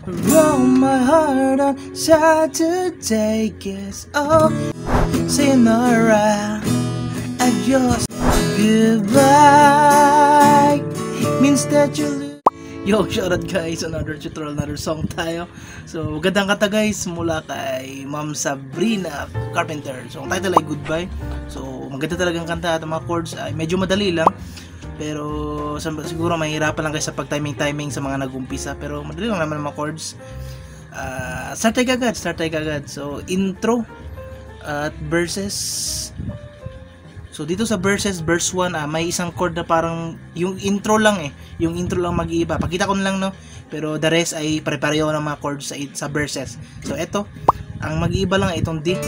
Broke my heart on Saturday, guess oh, sayonara, adios, goodbye, means that you lose. Yo, shoutout guys, another tutorial, another song tayo. So, gandang kata guys, mula kay Ma'am Sabrina Carpenter. So, ang title ay Goodbye. So, maganda talagang kanta at mga chords ay medyo madali lang. Pero, siguro mahirapan lang guys sa pag-timing sa mga nag-umpisa. Pero, madali lang naman ang mga chords. Start tayo agad. So, intro at verses. So dito sa verse 1 may isang chord na parang yung intro lang mag-iiba. Pakita ko na lang no, pero the rest ay pare-pareho ng mga chords sa verses. So eto, ang mag-iiba lang itong D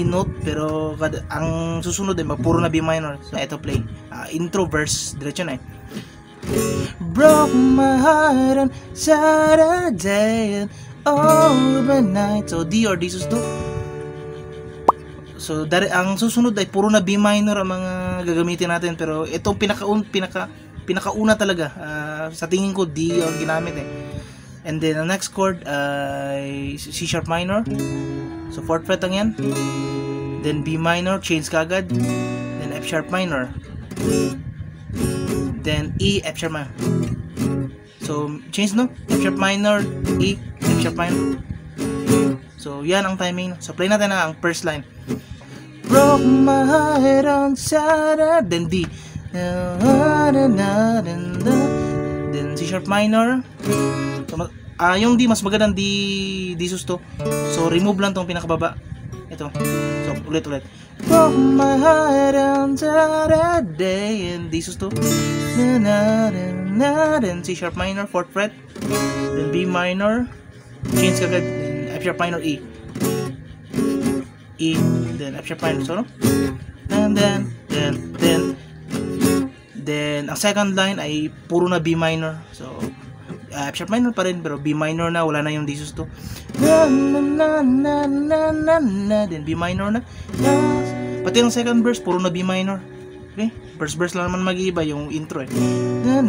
note, pero ang susunod ay puro na B minor. So eto play. Intro verse diretso na Broke my heart on Saturday and overnight. So D or D sus do. So, ang susunod ay puro na B minor ang mga gagamitin natin. Pero itong pinakauna talaga, sa tingin ko D ang ginamit And then, ang next chord ay C sharp minor. So, 4th fret lang yan. Then B minor, change kagad. Then F sharp minor. Then E, F sharp minor. So, change no? F sharp minor, E, F sharp minor. So, yan ang timing. So, play natin ang first line. Broke my heart on Saturday, then D, then C sharp minor. So, yung D mas magandang D sus to. So remove lang tong pinakababa. Ito. So ulit. Broke my heart on Saturday and D sus to. Then C sharp minor, 4th fret. Then B minor. Change kagad. F sharp minor, E. E, then F sharp minor, so no? And then ang second line ay puro na B minor. So F sharp minor pa rin, pero B minor na, wala na yung D sus to. Then B minor na. Pati yung second verse puro na B minor. Okay? First verse lang naman mag-iiba yung intro Yun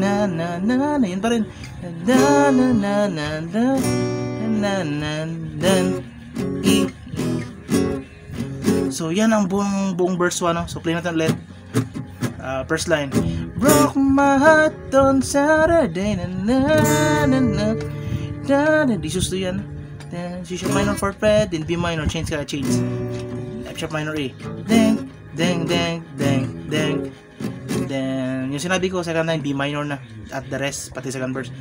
pa rin. E. So yan ang buong verse 1 no? So play natin ulit. First line. Broke my heart on Saturday. D sus to yan. Then C sharp minor, 4th fret. Then B minor, change. F sharp minor, A. Then yung sinabi ko, second line B minor na. At the rest, pati second verse.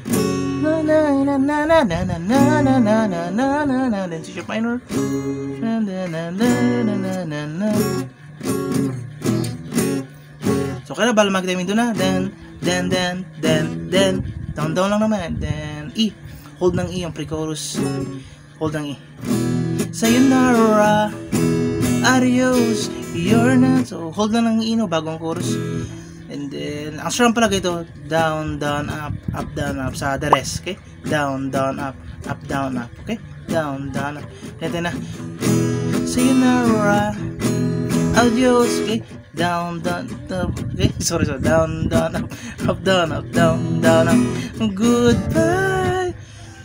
Then C sharp minor. So kaya bala mag-timing doon na. Then down lang naman. Then E, hold ng E yung pre-chorus. Hold ng E. Sayonara, adios, you're not. So hold lang ng E no, bagong chorus. And then ang strum pala ito, down, up, down, up sa the rest, okay? Down, up, down, up, okay? Down, up. Ito na. Sayonara, adios, okay? Down, up, okay? Sorry, down, up, down, up. Goodbye.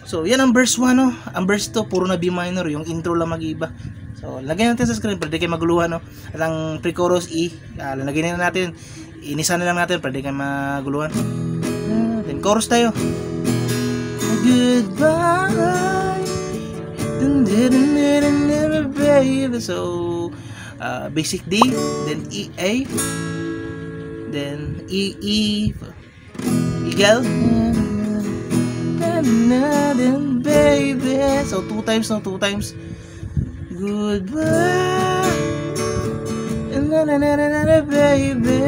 So, yan ang verse 1, no? Ang verse 2, puro na B minor, yung intro lang mag-iba. So, lagyan natin sa screen, pwede kayo maguluhan, no? At ang pre-chorus E, lagyan na natin, inisan na lang natin, pwede kayo maguluhan. Then, chorus tayo. Goodbye. Baby. So, basic D, then E, A, then E, Eagle, then baby. So, 2 times. Goodbye, baby.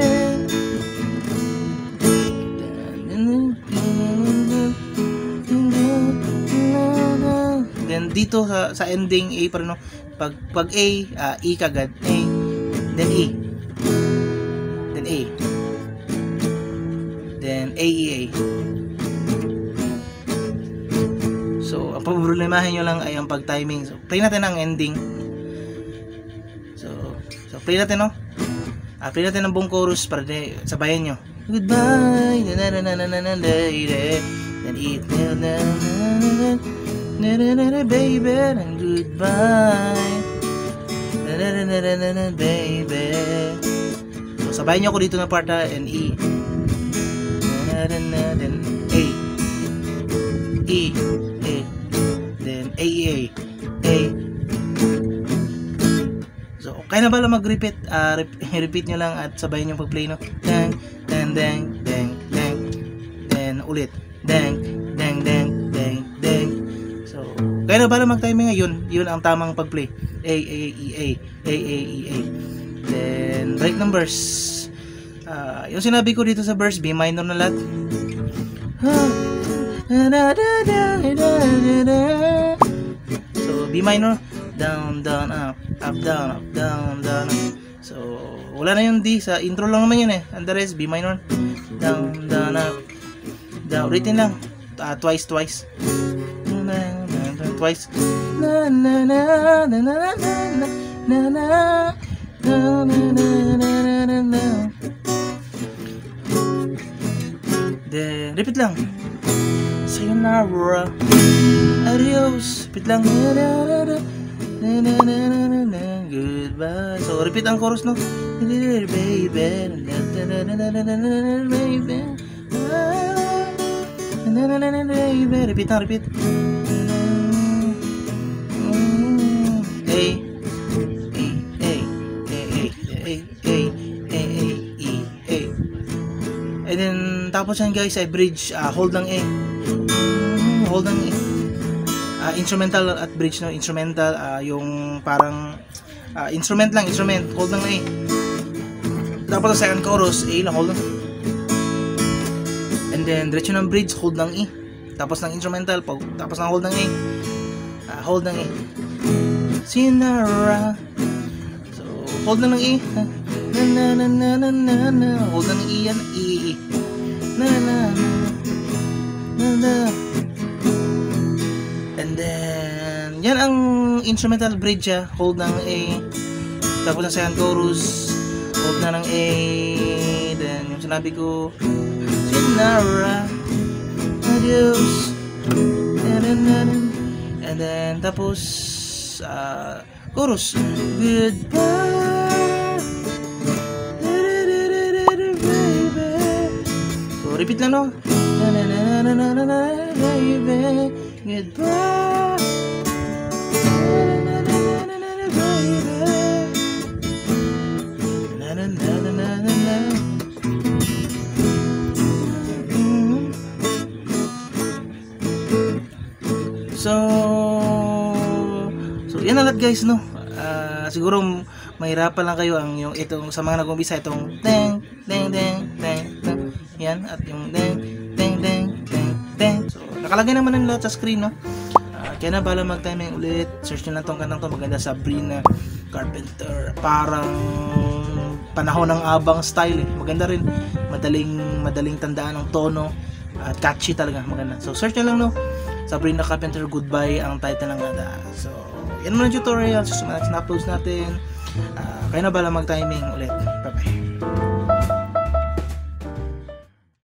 Then dito sa ending A pa rin, no? Pag A, E kagad, A, then E, then A, then A, E, A. So ang problemahin nyo lang ay ang pag-timing. So play natin ang ending. So play natin, no? Play natin ang buong chorus para sabayan nyo. Goodbye, then E, Baby, and goodbye. Baby. So, sabayan niyo ako dito na part and E. Then A. E. A. Then A. So, kaya na bala mag-repeat? Repeat nyo lang at sabayan yung pag-play, no? Dang, dang, dang, dang, dang. Then, ulit. Dang, dang, dang, dang, dang. So, kaya na bala mag-timing ngayon? Yun ang tamang pag-play. A, A, E, A. A, A, E, A. Then, break numbers. Yung sinabi ko dito sa verse, B minor na lahat. So, B minor, down, down, up, up, down, up, down, down, up. So, wala na yung D, sa intro lang naman yun eh. And the rest, B minor, down, down, up, down, written lang, twice, twice, twice, na, na, na, na, na, na, na, na, na, na. Then, repeat lang. Sayonara, adios. Repeat lang. Goodbye. So, repeat ang chorus, no? Baby, baby. Repeat lang, repeat. And then, tapos yan guys, ay bridge, hold ng A. Hold ng A. Instrumental at bridge, no? Instrumental, yung parang, instrument lang, instrument, hold ng A. Tapos sa second chorus, A lang, hold ng. And then, diretso ng bridge, hold ng E. Tapos ng instrumental, tapos ng hold ng A. Hold ng A. Sinara. So, hold na ng E. Na na na na na na. Hold na ng E yan, E. Na na na na. And then yan ang instrumental bridge, hold ng A, tapos ang second chorus hold na ng A, then yung sinabi ko Sinara, adios, and then tapos chorus goodbye. Repeat lang, no? Na na na na na na na, baby, goodbye. Na na na na na na, baby. Na na na na na na na. So yan na lahat guys, no? Siguro mahirapan lang kayo ang yung itong sa mga nag-umpisa itong deng deng deng deng deng. Yan, at yung deng, deng, deng, deng, deng. So, nakalagay naman ang lahat sa screen, no? Kaya na bala mag-timing ulit. Search nyo lang tong kantang to. Maganda, Sabrina Carpenter. Parang panahon ng abang style, eh. Maganda rin. Madaling tandaan ang tono. At catchy talaga. Maganda. So, search nyo lang, no? Sabrina Carpenter, Goodbye ang title ng kanta. So, yan muna ang tutorial. Susunod na uploads natin. Kaya na bala mag-timing ulit. Bye-bye.